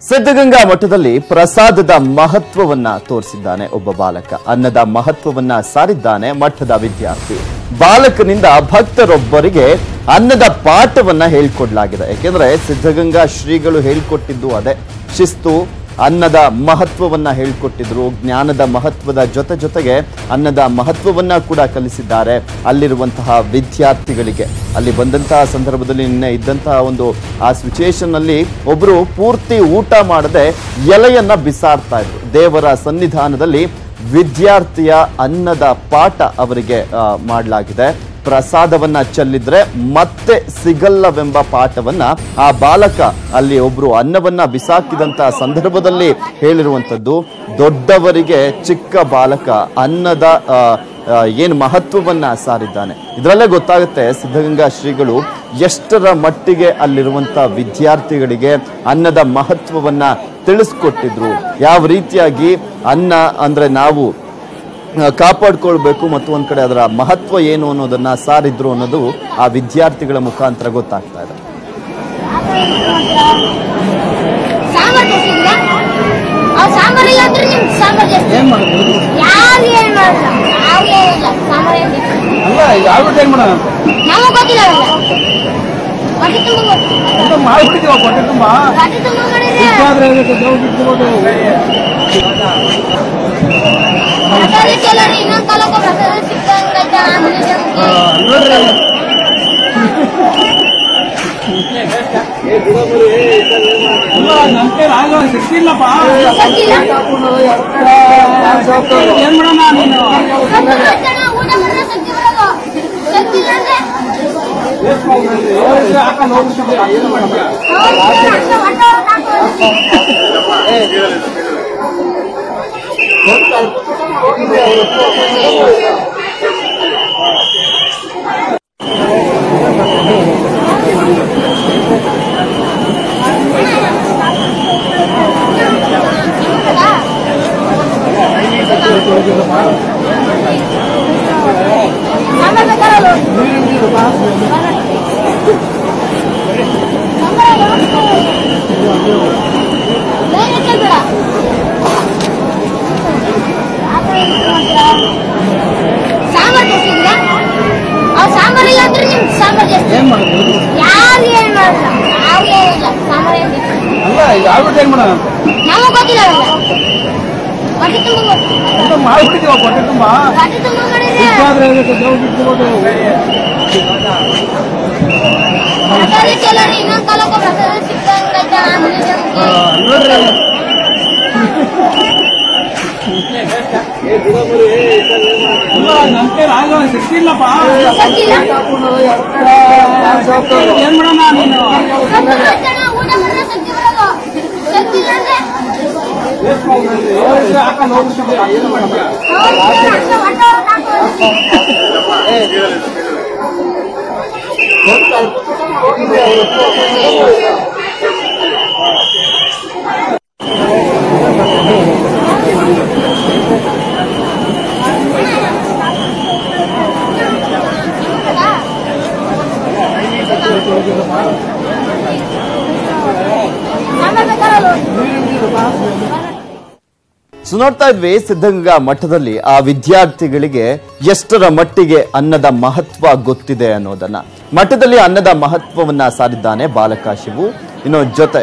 ಸಿದ್ಧಗಂಗಾ ಮಠದಲ್ಲಿ ಪ್ರಸಾದದ ಮಹತ್ವವನ್ನ ತೋರಿಸಿದ್ದಾನೆ ಒಬ್ಬ ಬಾಲಕ. ಅನ್ನದ ಮಹತ್ವವನ್ನ ಸಾರಿದ್ದಾನೆ ಮಠದ ವಿದ್ಯಾರ್ಥಿ. ಬಾಲಕನಿಂದ ಭಕ್ತರೊಬ್ಬರಿಗೆ ಅನ್ನದ ಪಾಠವನ್ನ ಹೇಳ್ಕೊಡ್ಲಾಗಿದೆ. ಯಾಕೆಂದ್ರೆ ಸಿದ್ಧಗಂಗಾ ಶ್ರೀಗಳು ಹೇಳ್ಕೊಟ್ಟಿದ್ದು ಅದೇ ಶಿಸ್ತು, ಅನ್ನದ ಮಹತ್ವವನ್ನ ಹೇಳ್ಕೊಟ್ಟಿದ್ರು. ಜ್ಞಾನದ ಮಹತ್ವದ ಜೊತೆಗೆ ಅನ್ನದ ಮಹತ್ವವನ್ನ ಕೂಡ ಕಲಿಸಿದ್ದಾರೆ ಅಲ್ಲಿರುವಂತಹ ವಿದ್ಯಾರ್ಥಿಗಳಿಗೆ. ಅಲ್ಲಿ ಬಂದಂತಹ ಸಂದರ್ಭದಲ್ಲಿ ನಿನ್ನೆ ಇದ್ದಂತಹ ಒಂದು ಆ ಸಿಚುಯೇಷನ್ ಅಲ್ಲಿ ಒಬ್ರು ಪೂರ್ತಿ ಊಟ ಮಾಡದೆ ಎಲೆಯನ್ನ ಬಿಸಾಡ್ತಾ ಇದ್ರು. ದೇವರ ಸನ್ನಿಧಾನದಲ್ಲಿ ವಿದ್ಯಾರ್ಥಿಯ ಅನ್ನದ ಪಾಠ ಅವರಿಗೆ ಮಾಡಲಾಗಿದೆ. ಪ್ರಸಾದವನ್ನ ಚೆಲ್ಲಿದ್ರೆ ಮತ್ತೆ ಸಿಗಲ್ಲವೆಂಬ ಪಾಠವನ್ನ ಆ ಬಾಲಕ ಅಲ್ಲಿ ಒಬ್ರು ಅನ್ನವನ್ನ ಬಿಸಾಕಿದಂತಹ ಸಂದರ್ಭದಲ್ಲಿ ಹೇಳಿರುವಂತದ್ದು. ದೊಡ್ಡವರಿಗೆ ಚಿಕ್ಕ ಬಾಲಕ ಅನ್ನದ ಏನು ಮಹತ್ವವನ್ನ ಸಾರಿದ್ದಾನೆ. ಇದರಲ್ಲೇ ಗೊತ್ತಾಗುತ್ತೆ ಸಿದ್ಧಗಂಗಾ ಶ್ರೀಗಳು ಎಷ್ಟರ ಮಟ್ಟಿಗೆ ಅಲ್ಲಿರುವಂತಹ ವಿದ್ಯಾರ್ಥಿಗಳಿಗೆ ಅನ್ನದ ಮಹತ್ವವನ್ನ ತಿಳಿಸ್ಕೊಟ್ಟಿದ್ರು. ಯಾವ ರೀತಿಯಾಗಿ ಅನ್ನ ಅಂದ್ರೆ ನಾವು ಕಾಪಾಡ್ಕೊಳ್ಬೇಕು ಮತ್ತು ಒಂದ್ ಕಡೆ ಅದರ ಮಹತ್ವ ಏನು ಅನ್ನೋದನ್ನ ಸಾರಿದ್ರು ಅನ್ನೋದು ಆ ವಿದ್ಯಾರ್ಥಿಗಳ ಮುಖಾಂತರ ಗೊತ್ತಾಗ್ತಾ ಇದೆ. ನೋಡ್ತಾ ಇದ್ವಿ ಸಿದ್ಧಗಂಗಾ ಮಠದಲ್ಲಿ ಆ ವಿದ್ಯಾರ್ಥಿಗಳಿಗೆ ಎಷ್ಟರ ಮಟ್ಟಿಗೆ ಅನ್ನದ ಮಹತ್ವ ಗೊತ್ತಿದೆ ಅನ್ನೋದನ್ನ. ಮಠದಲ್ಲಿ ಅನ್ನದ ಮಹತ್ವವನ್ನ ಸಾರಿದ್ದಾನೆ ಬಾಲಕ ಶಿವು. ಇನ್ನು ಜೊತೆ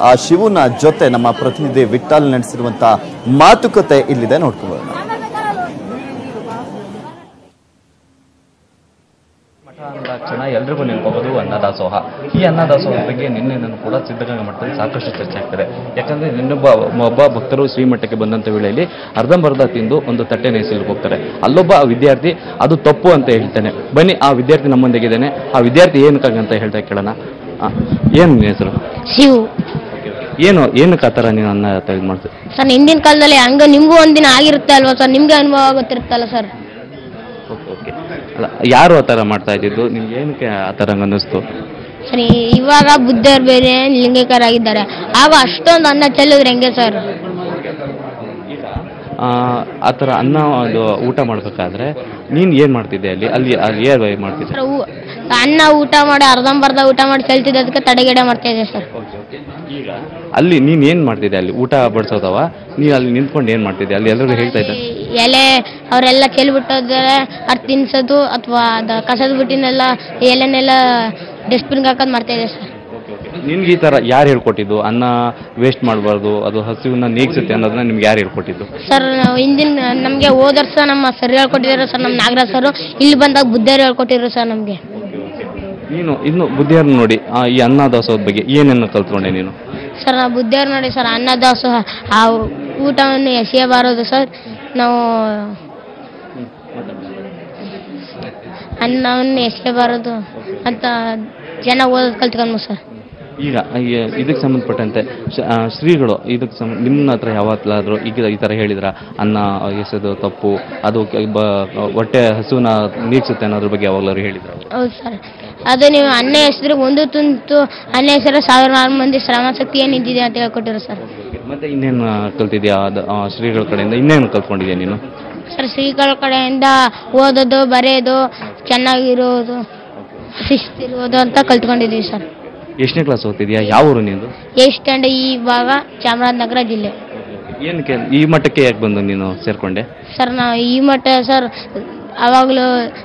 ಆ ಶಿವುನ ಜೊತೆ ನಮ್ಮ ಪ್ರತಿನಿಧಿ ವಿಠಲ್ ನಡೆಸಿರುವಂತಹ ಮಾತುಕತೆ ಇಲ್ಲಿದೆ, ನೋಡ್ಕೊಳ್ಳೋಣ. ಕ್ಷಣ ಎಲ್ರಿಗೂ ನೆನಪಬಹುದು ಅನ್ನದಾಸೋಹ. ಈ ಅನ್ನದಾಸೋಹದ ಬಗ್ಗೆ ನಿನ್ನೆ ನಾನು ಕೂಡ ಸಿದ್ಧಗಂಗಾ ಮಠದಲ್ಲಿ ಸಾಕಷ್ಟು ಚರ್ಚೆ ಆಗ್ತದೆ. ಯಾಕಂದ್ರೆ ಒಬ್ಬ ಭಕ್ತರು ಶ್ರೀಮಠಕ್ಕೆ ಬಂದಂತ ವೇಳೆಯಲ್ಲಿ ಅರ್ಧಂಬರ್ಧ ತಿಂದು ಒಂದು ತಟ್ಟೆ ನೇಸಿಗೆ ಹೋಗ್ತಾರೆ. ಅಲ್ಲೊಬ್ಬ ವಿದ್ಯಾರ್ಥಿ ಅದು ತಪ್ಪು ಅಂತ ಹೇಳ್ತಾನೆ. ಬನ್ನಿ ಆ ವಿದ್ಯಾರ್ಥಿ ನಮ್ಮೊಂದಿಗಿದ್ದಾನೆ. ಆ ವಿದ್ಯಾರ್ಥಿ ಏನಕ್ಕಾಗಂತ ಹೇಳ್ತಾ ಕೇಳೋಣ. ಏನು ಹೆಸರು? ಶಿವು. ಏನಕ್ಕೆ ಆ ಥರ ನೀನು ಅನ್ನ ಇದು ಮಾಡ್ತೀವಿ ಸರ್? ಹಿಂದಿನ ಕಾಲದಲ್ಲಿ ಹಂಗ ನಿಮ್ಗೂ ಒಂದಿನ ಆಗಿರುತ್ತೆ ಅಲ್ವಾ ಸರ್? ನಿಮ್ಗೆ ಅನುಭವ ಗೊತ್ತಿರುತ್ತಲ್ಲ ಸರ್? ಓಕೆ. ಅಲ್ಲ, ಯಾರು ಆ ಥರ ಮಾಡ್ತಾ ಇದ್ದಿದ್ದು? ನಿಮ್ಗೆ ಏನಕ್ಕೆ ಆ ಥರ ಅನ್ನಿಸ್ತು ಸರ್? ಇವಾಗ ಬುದ್ಧರು ಬೇರೆ ಲಿಂಗೈಕ್ಯರಾಗಿದ್ದಾರೆ. ಆಗ ಅಷ್ಟೊಂದು ಅನ್ನ ಚೆಲ್ಲಿದ್ರೆ ಹೆಂಗೆ ಸರ್? ಆ ಥರ ಅನ್ನ ಅದು ಊಟ ಮಾಡಬೇಕಾದ್ರೆ ನೀನು ಏನು ಮಾಡ್ತಿದ್ದೆ ಅಲ್ಲಿ ಏನು ಮಾಡ್ತಿದ್ದೆ? ಸರ್ ಅನ್ನ ಊಟ ಮಾಡಿ ಅರ್ಧಂಬರ್ಧ ಊಟ ಮಾಡಿ ಚೆಲ್ತಿದ್ದೆ, ಅದಕ್ಕೆ ತಡೆಗಡೆ ಮಾಡ್ತಾ ಇದೆ ಸರ್. ಈಗ ಅಲ್ಲಿ ನೀನು ಏನು ಮಾಡ್ತಿದ್ದೆ? ಅಲ್ಲಿ ಊಟ ಬಡಿಸೋದವ, ನೀನು ಅಲ್ಲಿ ನಿಂತ್ಕೊಂಡು ಏನು ಮಾಡ್ತಿದ್ದೆ? ಅಲ್ಲಿ ಎಲ್ಲರಿಗೂ ಹೇಳ್ತಾ ಇದ್ದೆ ಎಲೆ ಅವರೆಲ್ಲ ಚೆಲ್ಬಿಟ್ಟಿದ್ದಾರೆ, ಅದು ತಿನ್ಸೋದು ಅಥವಾ ಕಸದ ಬಿಟ್ಟಿನೆಲ್ಲ ಎಲೆನೆಲ್ಲ ಡಸ್ಟ್ಬಿನ್ಗೆ ಹಾಕೋದು ಮಾಡ್ತಾ ಇದೆ ಸರ್. ನಿನ್ಗೆ ಈ ಥರ ಯಾರು ಹೇಳ್ಕೊಟ್ಟಿದ್ದು ಅನ್ನ ವೇಸ್ಟ್ ಮಾಡಬಾರ್ದು, ಅದು ಹಸಿವನ್ನ ನೀಗಿಸುತ್ತೆ ಅನ್ನೋದನ್ನ ನಿಮ್ಗೆ ಯಾರು ಹೇಳ್ಕೊಟ್ಟಿದ್ದು? ಸರ್ ಹಿಂದಿನ ನಮಗೆ ಹೋದ ವರ್ಷ ನಮ್ಮ ಸರ್ ಹೇಳ್ಕೊಟ್ಟಿದ್ದಾರೆ ಸರ್, ನಮ್ಮ ನಾಗರಾಜ್ ಸರ್. ಇಲ್ಲಿ ಬಂದಾಗ ಬುದ್ಧಿಯರು ಹೇಳ್ಕೊಟ್ಟಿದ್ರು ಸರ್ ನಮಗೆ. ನೀನು ಇನ್ನು ಬುದ್ಧಿಯವ್ರನ್ನ ನೋಡಿ ಈ ಅನ್ನದಾಸೋಹದ ಬಗ್ಗೆ ಏನೇನು ಕಲ್ತ್ಕೊಂಡೆ ನೀನು? ಸರ್ ನಾವು ಬುದ್ಧಿಯವ್ರು ನೋಡಿ ಸರ್, ಅನ್ನದಾಸೋಹ ಆ ಊಟವನ್ನು ಎಸೆಯಬಾರದು ಸರ್. ನಾವು ಅನ್ನವನ್ನು ಎಸೆಯಬಾರದು ಅಂತ ಜನ ಓದೋದು ಕಲ್ತ್ಕೊಂಡು ಸರ್. ಈಗ ಇದಕ್ಕೆ ಸಂಬಂಧಪಟ್ಟಂತೆ ಶ್ರೀಗಳು ಇದಕ್ಕೆ ನಿಮ್ಮ ಹತ್ರ ಯಾವತ್ತಾದರೂ ಈಗ ಈ ಥರ ಹೇಳಿದ್ರ ಅನ್ನ ಎಸೆದು ತಪ್ಪು, ಅದು ಹೊಟ್ಟೆ ಹಸುವನ್ನ ನೀಗಿಸುತ್ತೆ ಅನ್ನೋದ್ರ ಬಗ್ಗೆ ಯಾವಾಗಲೂ ಹೇಳಿದ್ರು? ಹೌದು ಸರ್, ಅದು ನೀವು ಅನ್ನ ಎಸೆದ್ರೆ ಒಂದು ತುಂತು ಅನ್ನ ಎಸೆದ್ರೆ 1000 ಮಂದಿ ಶ್ರಮ ಶಕ್ತಿ ಏನಿದ್ದಿದೆ ಅಂತ ಹೇಳ್ಕೊಟ್ಟಿರು ಸರ್. ಮತ್ತೆ ಇನ್ನೇನು ಕಲ್ತಿದ್ಯಾ ಶ್ರೀಗಳ ಕಡೆಯಿಂದ? ಇನ್ನೇನು ಕಲ್ತ್ಕೊಂಡಿದ್ಯಾ ನೀನು? ಸರ್ ಶ್ರೀಗಳ ಕಡೆಯಿಂದ ಓದೋದು ಬರೆಯೋದು ಚೆನ್ನಾಗಿರೋದು ಶಿಸ್ತಿರೋದು ಅಂತ ಕಲ್ತ್ಕೊಂಡಿದ್ದೀವಿ ಸರ್. ಎಷ್ಟನೇ ಕ್ಲಾಸ್ ಓದ್ತಿದ್ಯಾ? ಯಾವ ಊರು ನೀನು? 8th standard. ಈ ಭಾಗ ಚಾಮರಾಜನಗರ ಜಿಲ್ಲೆ. ಏನಕ್ಕೆ ಈ ಮಟ್ಟಕ್ಕೆ ಯಾಕೆ ಬಂದು ನೀನು ಸೇರ್ಕೊಂಡೆ? ಸರ್ ನಾವು ಈ ಮಠ ಸರ್ ಆವಾಗಲೂ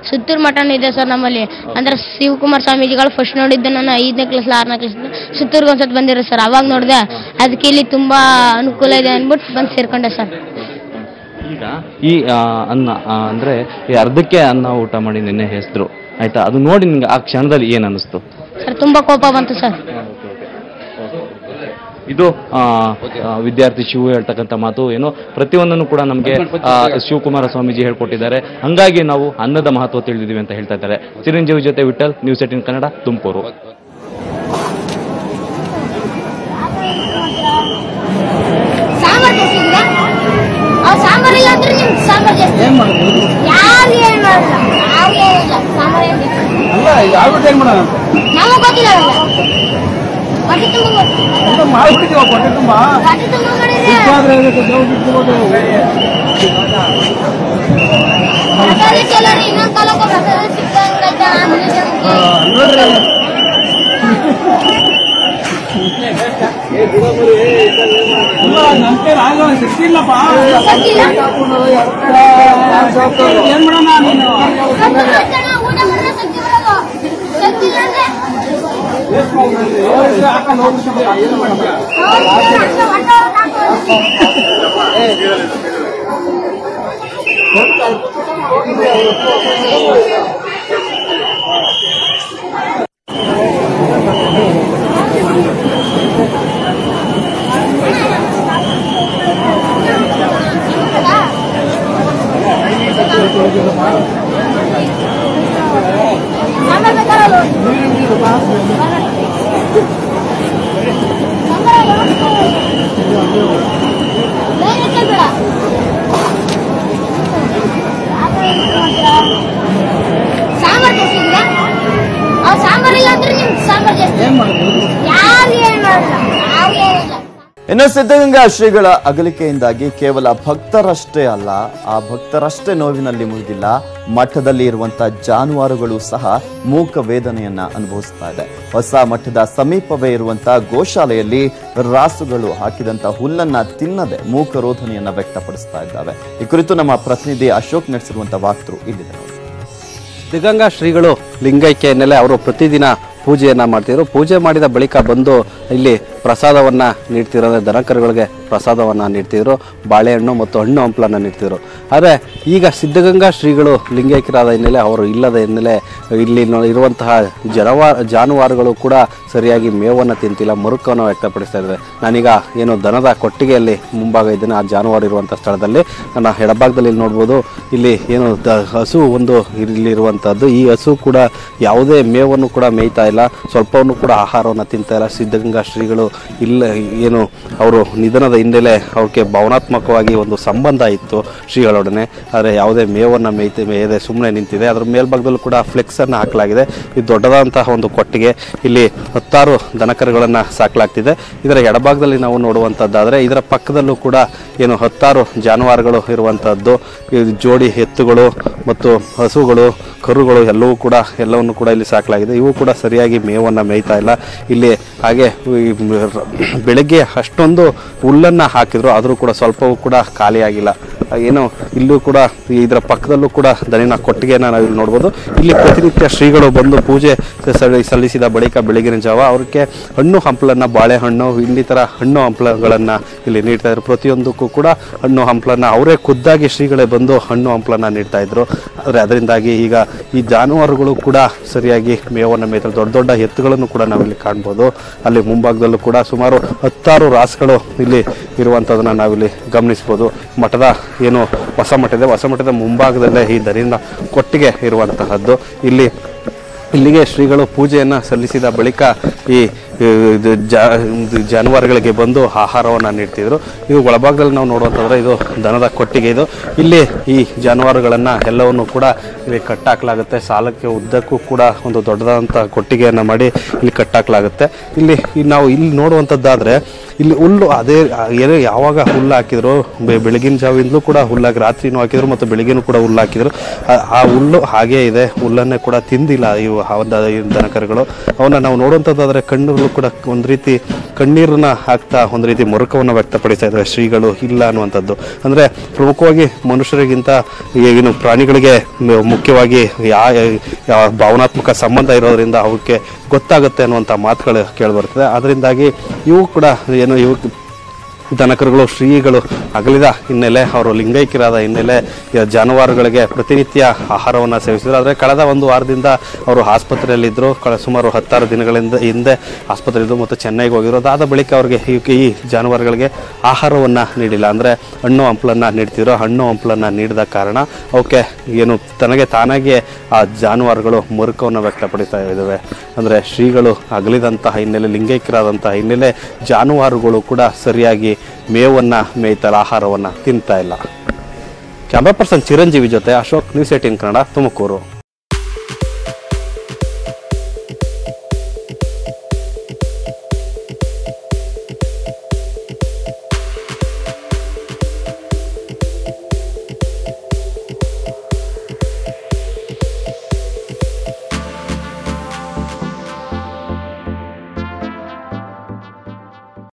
ಸುತ್ತೂರು ಮಠನೂ ಇದೆ ಸರ್ ನಮ್ಮಲ್ಲಿ. ಅಂದ್ರೆ ಶಿವಕುಮಾರ ಸ್ವಾಮೀಜಿಗಳು ಫಸ್ಟ್ ನೋಡಿದ್ದೆ ನಾನು 5ನೇ ಕ್ಲಾಸ್ 6ನೇ ಕ್ಲಾಸ್ ಸುತ್ತೂರ್ಗೆ ಒಂದ್ಸತಿ ಬಂದಿರೋ ಸರ್, ಅವಾಗ ನೋಡಿದೆ. ಅದಕ್ಕೆ ಇಲ್ಲಿ ತುಂಬ ಅನುಕೂಲ ಇದೆ ಅಂದ್ಬಿಟ್ಟು ಬಂದು ಸೇರ್ಕೊಂಡೆ ಸರ್. ಈಗ ಈ ಅನ್ನ ಅಂದರೆ ಈ ಅರ್ಧಕ್ಕೆ ಅನ್ನ ಊಟ ಮಾಡಿ ನಿನ್ನೆ ಹೆಸರು ಆಯ್ತಾ, ಅದು ನೋಡಿ ನಿಮ್ಗೆ ಆ ಕ್ಷಣದಲ್ಲಿ ಏನು ಅನ್ನಿಸ್ತು? ಸರ್ ತುಂಬ ಕೋಪ ಬಂತು ಸರ್. ಇದು ವಿದ್ಯಾರ್ಥಿ ಶಿವು ಹೇಳ್ತಕ್ಕಂಥ ಮಾತು. ಏನು ಪ್ರತಿಯೊಂದನ್ನು ಕೂಡ ನಮಗೆ ಶಿವಕುಮಾರ ಸ್ವಾಮೀಜಿ ಹೇಳ್ಕೊಟ್ಟಿದ್ದಾರೆ, ಹಂಗಾಗಿ ನಾವು ಅನ್ನದ ಮಹತ್ವ ತಿಳಿದಿದ್ದೀವಿ ಅಂತ ಹೇಳ್ತಾ ಇದ್ದಾರೆ. ಚಿರಂಜೀವಿ ಜೊತೆ ವಿಠಲ್, ನ್ಯೂಸ್ 18 ಕನ್ನಡ, ತುಮಕೂರು. ಇನ್ನು ಸಿದ್ಧಗಂಗಾ ಶ್ರೀಗಳ ಅಗಲಿಕೆಯಿಂದಾಗಿ ಕೇವಲ ಭಕ್ತರಷ್ಟೇ ಅಲ್ಲ, ಆ ಭಕ್ತರಷ್ಟೇ ನೋವಿನಲ್ಲಿ ಮುಳುಗಿಲ್ಲ, ಮಠದಲ್ಲಿ ಇರುವಂತಹ ಜಾನುವಾರುಗಳು ಸಹ ಮೂಕ ವೇದನೆಯನ್ನ ಅನುಭವಿಸ್ತಾ ಇದೆ. ಹೊಸ ಮಠದ ಸಮೀಪವೇ ಇರುವಂತಹ ಗೋಶಾಲೆಯಲ್ಲಿ ರಾಸುಗಳು ಹಾಕಿದಂತ ಹುಲ್ಲನ್ನ ತಿನ್ನದೆ ಮೂಕ ರೋಧನೆಯನ್ನ ವ್ಯಕ್ತಪಡಿಸ್ತಾ ಇದ್ದಾವೆ. ಈ ಕುರಿತು ನಮ್ಮ ಪ್ರತಿನಿಧಿ ಅಶೋಕ್ ನಡೆಸಿರುವಂತಹ ವಾಕ್ತೃ ಇಲ್ಲಿದೆ. ಸಿದ್ಧಗಂಗಾ ಶ್ರೀಗಳು ಲಿಂಗೈಕ್ಯ ಹಿನ್ನೆಲೆ ಅವರು ಪ್ರತಿದಿನ ಪೂಜೆಯನ್ನ ಮಾಡ್ತಿದ್ರು. ಪೂಜೆ ಮಾಡಿದ ಬಳಿಕ ಬಂದು ಇಲ್ಲಿ ಪ್ರಸಾದವನ್ನ ನೀಡ್ತಿದ್ರು, ಅಂದರೆ ದನಕರುಗಳಿಗೆ ಪ್ರಸಾದವನ್ನ ನೀಡ್ತಿದ್ರು, ಬಾಳೆಹಣ್ಣು ಮತ್ತು ಹಣ್ಣು ಹಂಪಲನ್ನ ನೀಡ್ತಿದ್ರು. ಆದರೆ ಈಗ ಸಿದ್ಧಗಂಗಾ ಶ್ರೀಗಳು ಲಿಂಗೈಕ್ಯರಾದ ಹಿನ್ನೆಲೆ, ಅವರು ಇಲ್ಲದ ಹಿನ್ನೆಲೆ ಇಲ್ಲಿ ಇರುವಂತಹ ಜಾನುವಾರುಗಳು ಕೂಡ ಸರಿಯಾಗಿ ಮೇವನ್ನು ತಿಂತಿಲ್ಲ, ಮರುಕವನ್ನು ವ್ಯಕ್ತಪಡಿಸ್ತಾ ಇದ್ದಾರೆ. ನಾನೀಗ ಏನು ದನದ ಕೊಟ್ಟಿಗೆಯಲ್ಲಿ ಮುಂಭಾಗ ಇದ್ದೇನೆ, ಆ ಜಾನುವಾರು ಇರುವಂಥ ಸ್ಥಳದಲ್ಲಿ. ನನ್ನ ಎಡಭಾಗದಲ್ಲಿ ನೋಡ್ಬೋದು, ಇಲ್ಲಿ ಏನು ಹಸು ಒಂದು ಇಲ್ಲಿರುವಂಥದ್ದು. ಈ ಹಸು ಕೂಡ ಯಾವುದೇ ಮೇವನ್ನು ಕೂಡ ಮೇಯ್ತಾ ಇಲ್ಲ, ಸ್ವಲ್ಪವನ್ನು ಕೂಡ ಆಹಾರವನ್ನು ತಿಂತಾ ಇಲ್ಲ. ಸಿದ್ಧಗಂಗಾ ಶ್ರೀಗಳು ಇಲ್ಲ ಏನು ಅವರು ನಿಧನದ ಹಿನ್ನೆಲೆ ಅವ್ರಿಗೆ ಭಾವನಾತ್ಮಕವಾಗಿ ಒಂದು ಸಂಬಂಧ ಇತ್ತು ಶ್ರೀಗಳೊಡನೆ. ಆದರೆ ಯಾವುದೇ ಮೇವನ್ನು ಮೇಯದೆ ಸುಮ್ಮನೆ ನಿಂತಿದೆ. ಅದರ ಮೇಲ್ಭಾಗದಲ್ಲೂ ಕೂಡ ಫ್ಲೆಕ್ಸನ್ನು ಹಾಕಲಾಗಿದೆ. ಇದು ದೊಡ್ಡದಾದಂತಹ ಒಂದು ಕೊಟ್ಟಿಗೆ. ಇಲ್ಲಿ 10 ದನಕರುಗಳನ್ನು ಸಾಕಲಾಗ್ತಿದೆ. ಇದರ ಎಡಭಾಗದಲ್ಲಿ ನಾವು ನೋಡುವಂಥದ್ದಾದರೆ ಇದರ ಪಕ್ಕದಲ್ಲೂ ಕೂಡ ಏನು 10 ಜಾನುವಾರುಗಳು ಇರುವಂಥದ್ದು. ಜೋಡಿ ಎತ್ತುಗಳು ಮತ್ತು ಹಸುಗಳು, ಕರುಗಳು ಎಲ್ಲವನ್ನು ಕೂಡ ಇಲ್ಲಿ ಸಾಕಲಾಗಿದೆ. ಇವು ಕೂಡ ಸರಿಯಾಗಿ ಮೇವನ್ನು ಮೇಯ್ತಾ ಇಲ್ಲ. ಇಲ್ಲಿ ಹಾಗೆ ಬೆಳಗ್ಗೆ ಅಷ್ಟೊಂದು ಹುಲ್ಲನ್ನು ಹಾಕಿದ್ರು, ಆದರೂ ಕೂಡ ಸ್ವಲ್ಪವೂ ಕೂಡ ಖಾಲಿಯಾಗಿಲ್ಲ. ಏನು ಇಲ್ಲೂ ಕೂಡ ಇದರ ಪಕ್ಕದಲ್ಲೂ ಕೂಡ ದನಿನ ಕೊಟ್ಟಿಗೆಯನ್ನು ನಾವು ಇಲ್ಲಿ ನೋಡ್ಬೋದು. ಇಲ್ಲಿ ಪ್ರತಿನಿತ್ಯ ಶ್ರೀಗಳು ಬಂದು ಪೂಜೆ ಸಲ್ಲಿಸಿದ ಬಳಿಕ ಬೆಳಗಿನ ಜಾವ ಅವ್ರಿಗೆ ಹಣ್ಣು ಹಂಪಲನ್ನು, ಬಾಳೆಹಣ್ಣು, ಇನ್ನಿತರ ಹಣ್ಣು ಹಂಪಲಗಳನ್ನು ಇಲ್ಲಿ ನೀಡ್ತಾ ಇದ್ರು. ಪ್ರತಿಯೊಂದಕ್ಕೂ ಕೂಡ ಹಣ್ಣು ಹಂಪಲನ್ನು ಅವರೇ ಖುದ್ದಾಗಿ ಶ್ರೀಗಳೇ ಬಂದು ಹಣ್ಣು ಹಂಪಲನ್ನು ನೀಡ್ತಾ ಇದ್ರು. ಆದರೆ ಅದರಿಂದಾಗಿ ಈಗ ಈ ಜಾನುವಾರುಗಳು ಕೂಡ ಸರಿಯಾಗಿ ಮೇವನ್ನು ಮೇಯ್ತಾರೆ. ದೊಡ್ಡ ದೊಡ್ಡ ಎತ್ತುಗಳನ್ನು ಕೂಡ ನಾವಿಲ್ಲಿ ಕಾಣ್ಬೋದು. ಅಲ್ಲಿ ಮುಂಭಾಗದಲ್ಲೂ ಕೂಡ ಸುಮಾರು 10 ರಾಸುಗಳು ಇಲ್ಲಿ ಇರುವಂಥದ್ದನ್ನು ನಾವಿಲ್ಲಿ ಗಮನಿಸ್ಬೋದು. ಮಠದ ಏನು ಹೊಸ ಮಠದ ಮುಂಭಾಗದಲ್ಲೇ ಈ ದನಿನ ಕೊಟ್ಟಿಗೆ ಇರುವಂತಹದ್ದು. ಇಲ್ಲಿಗೆ ಶ್ರೀಗಳು ಪೂಜೆಯನ್ನು ಸಲ್ಲಿಸಿದ ಬಳಿಕ ಈ ಜಾನುವಾರುಗಳಿಗೆ ಬಂದು ಆಹಾರವನ್ನು ನೀಡ್ತಿದ್ರು. ಇದು ಒಳಭಾಗದಲ್ಲಿ ನಾವು ನೋಡುವಂಥದ್ರೆ ಇದು ದನದ ಕೊಟ್ಟಿಗೆ. ಇಲ್ಲಿ ಈ ಜಾನುವಾರುಗಳನ್ನು ಎಲ್ಲವನ್ನು ಕೂಡ ಇಲ್ಲಿ ಕಟ್ಟಾಕಲಾಗುತ್ತೆ. ಸಾಲಕ್ಕೆ ಉದ್ದಕ್ಕೂ ಕೂಡ ಒಂದು ದೊಡ್ಡದಾದಂಥ ಕೊಟ್ಟಿಗೆಯನ್ನು ಮಾಡಿ ಇಲ್ಲಿ ಕಟ್ಟಾಕಲಾಗುತ್ತೆ. ನಾವು ಇಲ್ಲಿ ನೋಡುವಂಥದ್ದಾದರೆ ಇಲ್ಲಿ ಹುಲ್ಲು ಅದೇ ಯಾವಾಗ ಹುಲ್ಲು ಹಾಕಿದ್ರು, ಬೆಳಗಿನ ಜಾವಿಂದಲೂ ಕೂಡ ಹುಲ್ಲಾಕಿ, ರಾತ್ರಿನೂ ಹಾಕಿದ್ರು ಮತ್ತು ಬೆಳಗ್ಗೆನೂ ಕೂಡ ಹುಲ್ಲು ಹಾಕಿದ್ರು. ಆ ಹುಲ್ಲು ಹಾಗೇ ಇದೆ. ಹುಲ್ಲನ್ನೇ ಕೂಡ ತಿಂದಿಲ್ಲ ಇವು ದನಕರುಗಳು. ಅವನ್ನ ನಾವು ನೋಡುವಂಥದ್ದಾದರೆ ಕಣ್ಣುಗಳು ಕೂಡ ಒಂದು ರೀತಿ ಕಣ್ಣೀರನ್ನ ಹಾಕ್ತಾ ಒಂದು ರೀತಿ ಮೊರಕವನ್ನು ವ್ಯಕ್ತಪಡಿಸ್ತಾ ಇದ್ದಾರೆ ಶ್ರೀಗಳು ಇಲ್ಲ ಅನ್ನುವಂಥದ್ದು. ಅಂದರೆ ಪ್ರಮುಖವಾಗಿ ಮನುಷ್ಯರಿಗಿಂತ ಏನು ಪ್ರಾಣಿಗಳಿಗೆ ಮುಖ್ಯವಾಗಿ ಯಾವ ಭಾವನಾತ್ಮಕ ಸಂಬಂಧ ಇರೋದ್ರಿಂದ ಅವಕ್ಕೆ ಗೊತ್ತಾಗುತ್ತೆ ಅನ್ನುವಂಥ ಮಾತುಗಳು ಕೇಳಿಬರ್ತದೆ. ಅದರಿಂದಾಗಿ ಇವು ಕೂಡ ಏನು ಇವು ದನಕರುಗಳು ಶ್ರೀಗಳು ಅಗಲಿದ ಹಿನ್ನೆಲೆ, ಅವರು ಲಿಂಗೈಕ್ಯರಾದ ಹಿನ್ನೆಲೆ ಜಾನುವಾರುಗಳಿಗೆ ಪ್ರತಿನಿತ್ಯ ಆಹಾರವನ್ನು ಸೇವಿಸಿದ್ರು. ಆದರೆ ಕಳೆದ 1 ವಾರದಿಂದ ಅವರು ಆಸ್ಪತ್ರೆಯಲ್ಲಿದ್ದರು. ಸುಮಾರು 16 ದಿನಗಳಿಂದ ಹಿಂದೆ ಆಸ್ಪತ್ರೆಯಿದ್ದು ಮತ್ತು ಚೆನ್ನೈಗೆ ಹೋಗಿದ್ರು. ಅದಾದ ಬಳಿಕ ಅವರಿಗೆ ಈ ಜಾನುವಾರುಗಳಿಗೆ ಆಹಾರವನ್ನು ನೀಡಿಲ್ಲ. ಅಂದರೆ ಹಣ್ಣು ಹಂಪಲನ್ನು ನೀಡ್ತಿದ್ರು. ಹಣ್ಣು ಹಂಪಲನ್ನು ನೀಡಿದ ಕಾರಣ ಅವಕ್ಕೆ ಏನು ತನಗೆ ತಾನಾಗೆ ಆ ಜಾನುವಾರುಗಳು ಮೊರಕವನ್ನು ವ್ಯಕ್ತಪಡಿಸ್ತಾ ಇದ್ದಾವೆ. ಅಂದರೆ ಶ್ರೀಗಳು ಅಗಲಿದಂತಹ ಹಿನ್ನೆಲೆ, ಲಿಂಗೈಕ್ಯರಾದಂತಹ ಹಿನ್ನೆಲೆ ಜಾನುವಾರುಗಳು ಕೂಡ ಸರಿಯಾಗಿ ಮೇವನ್ನು ಮೇಯ್ತಾರೆ, ಆಹಾರವನ್ನು ತಿಂತಾ ಇಲ್ಲ. ಕ್ಯಾಮ್ರಾ ಪರ್ಸನ್ ಚಿರಂಜೀವಿ ಜೊತೆ ಅಶೋಕ್, ನ್ಯೂಸ್ 18 ಕನ್ನಡ, ತುಮಕೂರು.